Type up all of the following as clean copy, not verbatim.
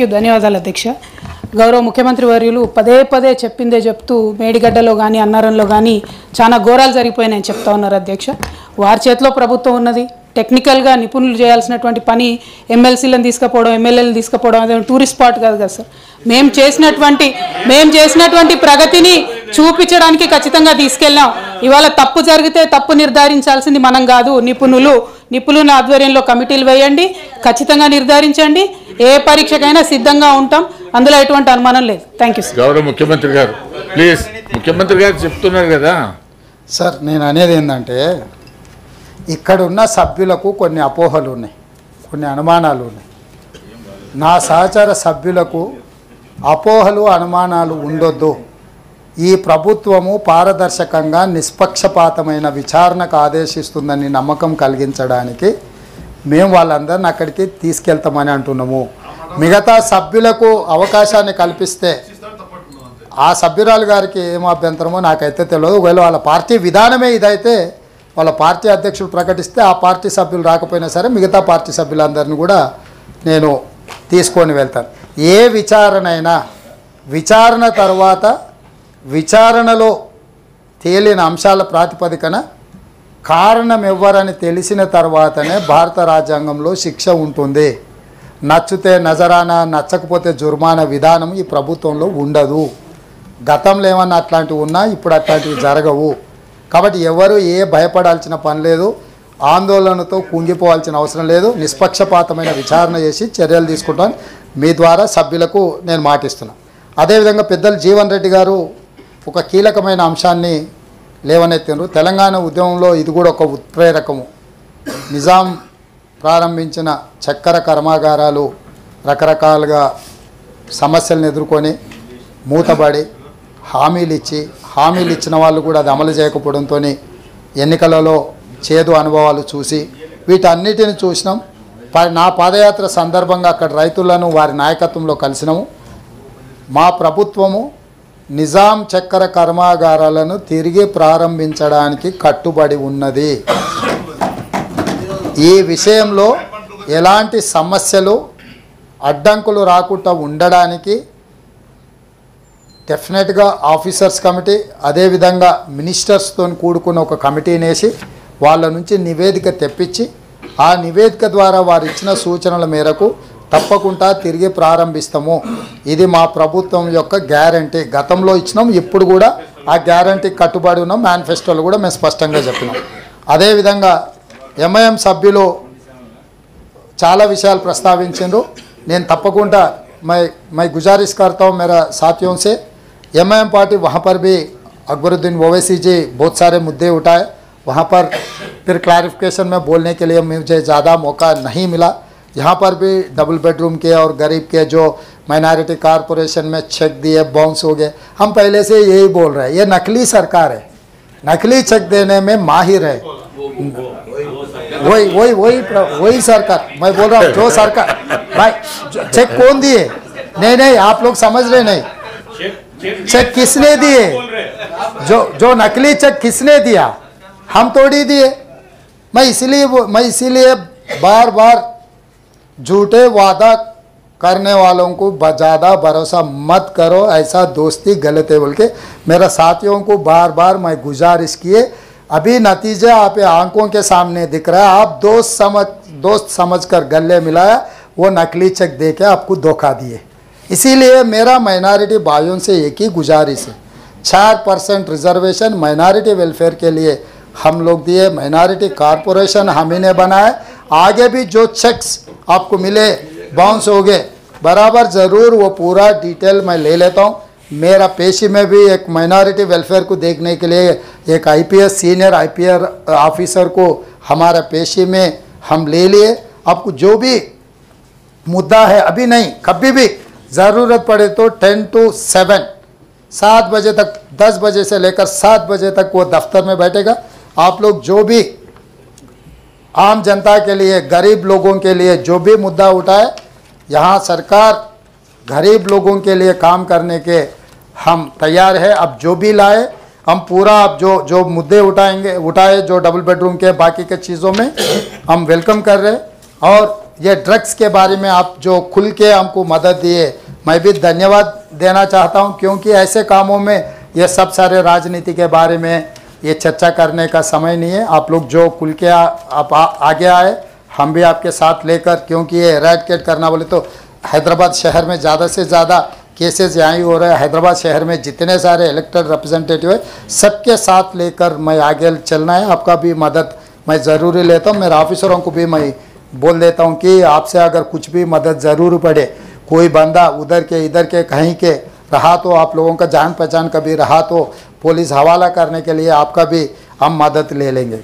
ధన్యవాదాలు అధ్యక్ష. గౌరవ ముఖ్యమంత్రి వర్యులు పదే పదే చెప్పిందే చెప్తూ మేడిగడ్డలో కానీ అన్నారంలో కానీ చాలా ఘోరాలు జరిగిపోయినాయని చెప్తా ఉన్నారు అధ్యక్ష. వారి చేతిలో ప్రభుత్వం ఉన్నది. టెక్నికల్గా నిపుణులు చేయాల్సినటువంటి పని ఎమ్మెల్సీలను తీసుకుపోవడం, ఎమ్మెల్యేలను తీసుకుపోవడం అదే టూరిస్ట్ స్పాట్ కాదు కదా సార్. మేము చేసినటువంటి ప్రగతిని చూపించడానికి ఖచ్చితంగా తీసుకెళ్ళాం. ఇవాళ తప్పు జరిగితే తప్పు నిర్ధారించాల్సింది మనం కాదు, నిపుణుల ఆధ్వర్యంలో కమిటీలు వేయండి, ఖచ్చితంగా నిర్ధారించండి. ఏ పరీక్షకైనా సిద్ధంగా ఉంటాం, అందులో ఎటువంటి అనుమానం లేదు. Thank you sir. గౌరవ ముఖ్యమంత్రి గారు ప్లీజ్. ముఖ్యమంత్రి గారు చెప్తున్నారు కదా సార్. నేను అనేది ఏంటంటే ఇక్కడ ఉన్న సభ్యులకు కొన్ని అపోహలు ఉన్నాయి, కొన్ని అనుమానాలు ఉన్నాయి. నా సహచర సభ్యులకు అపోహలు అనుమానాలు ఉండొద్దు. ఈ ప్రభుత్వము పారదర్శకంగా నిష్పక్షపాతమైన విచారణకు ఆదేశిస్తుందని నమ్మకం కలిగించడానికి మేము వాళ్ళందరిని అక్కడికి తీసుకెళ్తామని అంటున్నాము. మిగతా సభ్యులకు అవకాశాన్ని కల్పిస్తే ఆ సభ్యురాలు గారికి ఏం అభ్యంతరమో నాకైతే తెలియదు. ఒకవేళ వాళ్ళ పార్టీ విధానమే ఇదైతే వాళ్ళ పార్టీ అధ్యక్షుడు ప్రకటిస్తే ఆ పార్టీ సభ్యులు రాకపోయినా సరే మిగతా పార్టీ సభ్యులందరినీ కూడా నేను తీసుకొని వెళ్తాను. ఏ విచారణైనా విచారణ తర్వాత విచారణలో తేలిన అంశాల ప్రాతిపదికన కారణం ఎవ్వరని తెలిసిన తర్వాతనే భారత రాజ్యాంగంలో శిక్ష ఉంటుంది. నచ్చితే నజరానా, నచ్చకపోతే జుర్మానా విధానం ఈ ప్రభుత్వంలో ఉండదు. గతంలో ఏమన్నా అట్లాంటివి ఉన్నా ఇప్పుడు అట్లాంటివి జరగవు. కాబట్టి ఎవరు భయపడాల్సిన పని లేదు, ఆందోళనతో కుంగిపోవాల్సిన అవసరం లేదు. నిష్పక్షపాతమైన విచారణ చేసి చర్యలు తీసుకుంటాను. మీ ద్వారా సభ్యులకు నేను మాటిస్తున్నాను. అదేవిధంగా పెద్దలు జీవన్ రెడ్డి గారు ఒక కీలకమైన అంశాన్ని లేవనెత్తినారు. తెలంగాణ ఉద్యమంలో ఇది కూడా ఒక ఉత్ప్రేరకము. నిజాం ప్రారంభించిన చక్కెర కర్మాగారాలు రకరకాలుగా సమస్యలను ఎదుర్కొని మూతబడి హామీలు ఇచ్చిన వాళ్ళు కూడా అది అమలు చేయకపోవడంతో ఎన్నికలలో చేదు అనుభవాలు చూసి వీటన్నిటిని చూసినాం. నా పాదయాత్ర సందర్భంగా అక్కడ రైతులను వారి నాయకత్వంలో కలిసినాము. మా ప్రభుత్వము నిజాం చక్కెర కర్మాగారాలను తిరిగి ప్రారంభించడానికి కట్టుబడి ఉన్నది. ఈ విషయంలో ఎలాంటి సమస్యలు అడ్డంకులు రాకుండా ఉండడానికి డెఫినెట్గా ఆఫీసర్స్ కమిటీ అదేవిధంగా మినిస్టర్స్తో కూడుకున్న ఒక కమిటీని వేసి వాళ్ళ నుంచి నివేదిక తెప్పించి ఆ నివేదిక ద్వారా వారు ఇచ్చిన సూచనల మేరకు తప్పకుండా తిరిగి ప్రారంభిస్తాము. ఇది మా ప్రభుత్వం యొక్క గ్యారంటీ. గతంలో ఇచ్చినాం, ఇప్పుడు కూడా ఆ గ్యారంటీకి కట్టుబడి ఉన్నాం. మేనిఫెస్టోలో కూడా మేము స్పష్టంగా చెప్పినాం. అదేవిధంగా ఎంఐఎం సభ్యులు చాలా విషయాలు ప్రస్తావించారు. నేను తప్పకుండా मैं गुजारिश करता हूँ मेरा साथियों से, एमआईएम पार्टी वहाँ पर भी अकबरुद्दीन ओवैसी जी बहुत सारे मुद्दे उठाए. वहाँ पर फिर क्लैरिफिकेशन में बोलने के लिए मुझे ज़्यादा मौका नहीं मिला. यहाँ पर भी डबल बेडरूम के और गरीब के जो माइनॉरिटी कॉरपोरेशन में चेक दिए बाउंस हो गए. हम पहले से यही बोल रहे हैं, ये नकली सरकार है, नकली चेक देने में माहिर है. वही सरकार मैं बोल रहा हूँ. जो सरकार भाई चेक कौन दिए? नहीं आप लोग समझ रहे नहीं. चेक किसने दिए? जो नकली चेक किसने दिया? हम थोड़ी दिए. मैं इसीलिए बार बार झूठे वादा करने वालों को ज़्यादा भरोसा मत करो, ऐसा दोस्ती गलत है बोल के मेरा साथियों को बार बार मैं गुजारिश किए. अभी नतीजा आप आंखों के सामने दिख रहा है. आप दोस्त समझकर गले मिलाया, वो नकली चेक दे के आपको धोखा दिए. इसीलिए मेरा माइनॉरिटी भाइयों से एक ही गुजारिश है, 4% रिजर्वेशन माइनॉरिटी वेलफेयर के लिए हम लोग दिए. माइनॉरिटी कॉरपोरेशन हम ही ने बनाए. आगे भी जो चेक्स आपको मिले बाउंस हो गए बराबर ज़रूर वो पूरा डिटेल मैं ले लेता हूँ. मेरा पेशी में भी एक माइनॉरिटी वेलफेयर को देखने के लिए एक आईपीएस सीनियर आईपीएस ऑफिसर को हमारा पेशी में हम ले लिए. आपको जो भी मुद्दा है अभी नहीं, कभी भी ज़रूरत पड़े तो 10 to 7 बजे तक, 10 बजे से लेकर 7 बजे तक वो दफ्तर में बैठेगा. आप लोग जो भी आम जनता के लिए, गरीब लोगों के लिए जो भी मुद्दा उठाए, यहाँ सरकार गरीब लोगों के लिए काम करने के हम तैयार है. अब जो भी लाए हम पूरा, अब जो मुद्दे उठाए जो डबल बेडरूम के बाकी के चीज़ों में हम वेलकम कर रहे हैं. और ये ड्रग्स के बारे में आप जो खुल के हमको मदद दिए, मैं भी धन्यवाद देना चाहता हूं, क्योंकि ऐसे कामों में ये सब सारे राजनीति के बारे में ये चर्चा करने का समय नहीं है। आप लोग जो खुल के आप आगे आए, हम भी आपके साथ लेकर, क्योंकि ये एराडिकेट करना बोले तो हैदराबाद शहर में ज़्यादा से ज़्यादा केसेस यहाँ ही हो रहे हैं। हैदराबाद शहर में जितने सारे इलेक्टेड रिप्रेजेंटेटिव है, सबके साथ लेकर मैं आगे चलना है। आपका भी मदद मैं ज़रूरी लेता हूँ। मेरे ऑफिसरों को भी मैं बोल देता हूँ कि आपसे अगर कुछ भी मदद ज़रूर पड़े, कोई बंदा उधर के इधर के कहीं के रहा तो, आप लोगों का जान पहचान कभी रहा तो पुलिस हवाला करने के लिए आपका भी हम मदद ले लेंगे।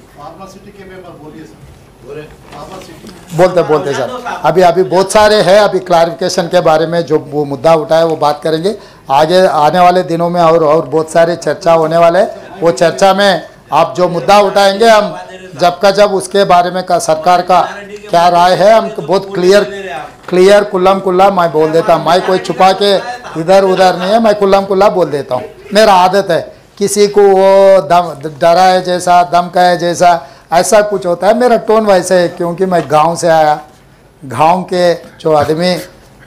बोलते सर, अभी बहुत सारे हैं। अभी क्लैरिफिकेशन के बारे में जो वो मुद्दा उठाया वो बात करेंगे आगे आने वाले दिनों में, और बहुत सारे चर्चा होने वाले हैं। वो चर्चा में आप जो मुद्दा उठाएंगे, हम जब उसके बारे में का सरकार का क्या राय है, हम बहुत क्लियर कुल्लम कुल्ला मैं बोल देता हूँ। मैं कोई छुपा के इधर उधर नहीं है, मैं कुल्लम कुल्ला बोल देता हूँ। मेरा आदत है, किसी को वो डरा है जैसा, धमका है जैसा, ऐसा कुछ होता है। मेरा टोन वैसे है, क्योंकि मैं गांव से आया। गांव के जो आदमी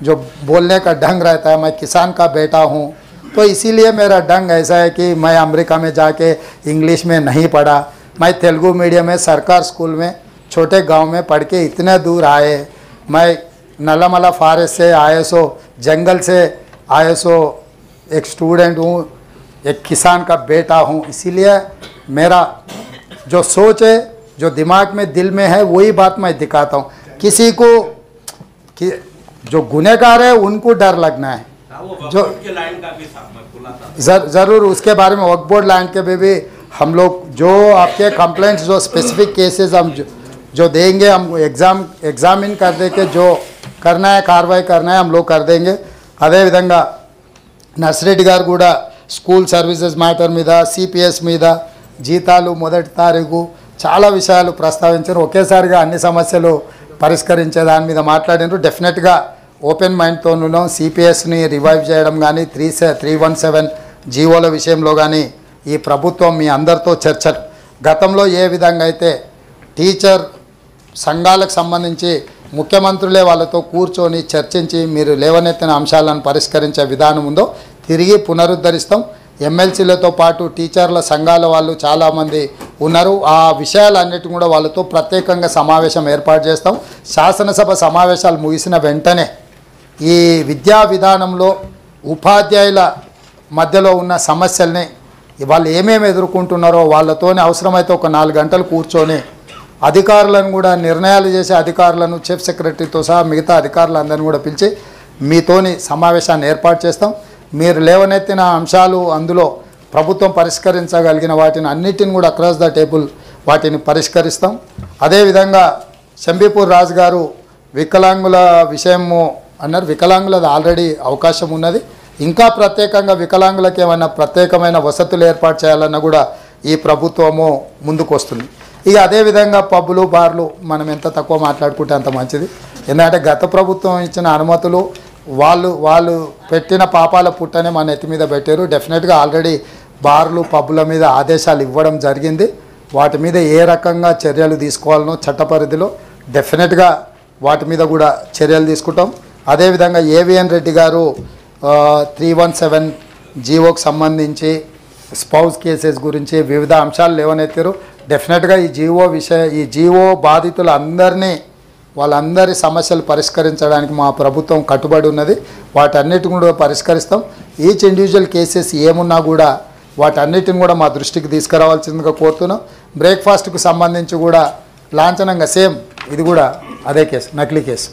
जो बोलने का ढंग रहता है, मैं किसान का बेटा हूँ, तो इसीलिए मेरा ढंग ऐसा है कि मैं अमेरिका में जाके इंग्लिश में नहीं पढ़ा। मैं तेलुगु मीडियम में सरकार स्कूल में छोटे गांव में पढ़ के इतने दूर आए। मैं नलामला फॉरेस्ट से ISO जंगल से ISO एक स्टूडेंट हूँ, एक किसान का बेटा हूँ। इसीलिए मेरा जो सोच है, जो दिमाग में दिल में है, वही बात मैं दिखाता हूँ। किसी को जो गुनहगार है उनको डर लगना है, जो ज़रूर उसके बारे में वक्फ बोर्ड लैंड के भी हम लोग जो आपके कंप्लेंट्स, जो स्पेसिफिक केसेस हम जो देंगे, हम एग्जामिन कर दे के जो करना है कार्रवाई करना है हम लोग कर देंगे। అదే విధంగా నర్సిరెడ్డి గారు కూడా స్కూల్ సర్వీసెస్ మ్యాటర్ మీద, CPS మీద, జీతాలు మొదటి తారీఖు చాలా విషయాలు ప్రస్తావించారు. ఒకేసారిగా అన్ని సమస్యలు పరిష్కరించే దాని మీద మాట్లాడినారు. డెఫినెట్గా ఓపెన్ మైండ్తోనూ CPSని రివైవ్ చేయడం కానీ, 317 జీవోల విషయంలో కానీ ఈ ప్రభుత్వం మీ అందరితో చర్చలు, గతంలో ఏ విధంగా అయితే టీచర్ సంఘాలకు సంబంధించి ముఖ్యమంత్రులే వాళ్ళతో కూర్చొని చర్చించి మీరు లేవనెత్తిన అంశాలను పరిష్కరించే విధానం ఉందో తిరిగి పునరుద్ధరిస్తాం. ఎమ్మెల్సీలతో పాటు టీచర్ల సంఘాల వాళ్ళు చాలామంది ఉన్నారు. ఆ విషయాలన్నిటిని కూడా వాళ్ళతో ప్రత్యేకంగా సమావేశం ఏర్పాటు చేస్తాం. శాసనసభ సమావేశాలు ముగిసిన వెంటనే ఈ విద్యా విధానంలో ఉపాధ్యాయుల మధ్యలో ఉన్న సమస్యల్ని, వాళ్ళు ఏమేమి ఎదుర్కొంటున్నారో వాళ్ళతోనే అవసరమైతే ఒక 4 గంటలు కూర్చొని అధికారులను కూడా, నిర్ణయాలు చేసే అధికారులను, చీఫ్ సెక్రటరీతో సహా మిగతా అధికారులందరినీ కూడా పిలిచి మీతోని సమావేశాన్ని ఏర్పాటు చేస్తాం. మీరు లేవనెత్తిన అంశాలు, అందులో ప్రభుత్వం పరిష్కరించగలిగిన వాటిని అన్నిటిని కూడా అక్రాస్ ద టేబుల్ వాటిని పరిష్కరిస్తాం. అదేవిధంగా శంబీపూర్ రాజు గారు వికలాంగుల విషయము అన్నారు. వికలాంగులది ఆల్రెడీ అవకాశం ఉన్నది. ఇంకా ప్రత్యేకంగా వికలాంగులకు ఏమైనా ప్రత్యేకమైన వసతులు ఏర్పాటు చేయాలన్నా కూడా ఈ ప్రభుత్వము ముందుకు వస్తుంది. ఇక అదేవిధంగా పబ్బులు, బార్లు మనం ఎంత తక్కువ మాట్లాడుకుంటే అంత మంచిది. ఎందుకంటే గత ప్రభుత్వం ఇచ్చిన అనుమతులు వాళ్ళు పెట్టిన పాపాల పుట్టనే మన నెత్తి మీద పెట్టారు. డెఫినెట్గా ఆల్రెడీ బార్లు, పబ్బుల మీద ఆదేశాలు ఇవ్వడం జరిగింది. వాటి మీద ఏ రకంగా చర్యలు తీసుకోవాలనో చట్ట పరిధిలో డెఫినెట్గా వాటి మీద కూడా చర్యలు తీసుకుంటాం. అదేవిధంగా AVN రెడ్డి గారు 317 జీవోకి సంబంధించి స్పౌస్ కేసెస్ గురించి వివిధ అంశాలు లేవనెత్తారు. డెఫినెట్గా ఈ జీవో వాళ్ళందరి సమస్యలు పరిష్కరించడానికి మా ప్రభుత్వం కట్టుబడి ఉన్నది. వాటన్నిటిని కూడా పరిష్కరిస్తాం. ఈచ్ ఇండివిజువల్ కేసెస్ ఏమున్నా కూడా వాటన్నిటిని కూడా మా దృష్టికి తీసుకురావాల్సిందిగా కోరుతున్నాం. బ్రేక్ఫాస్ట్కు సంబంధించి కూడా లాంఛనంగా సేమ్ ఇది కూడా అదే కేసు, నకిలీ కేసు.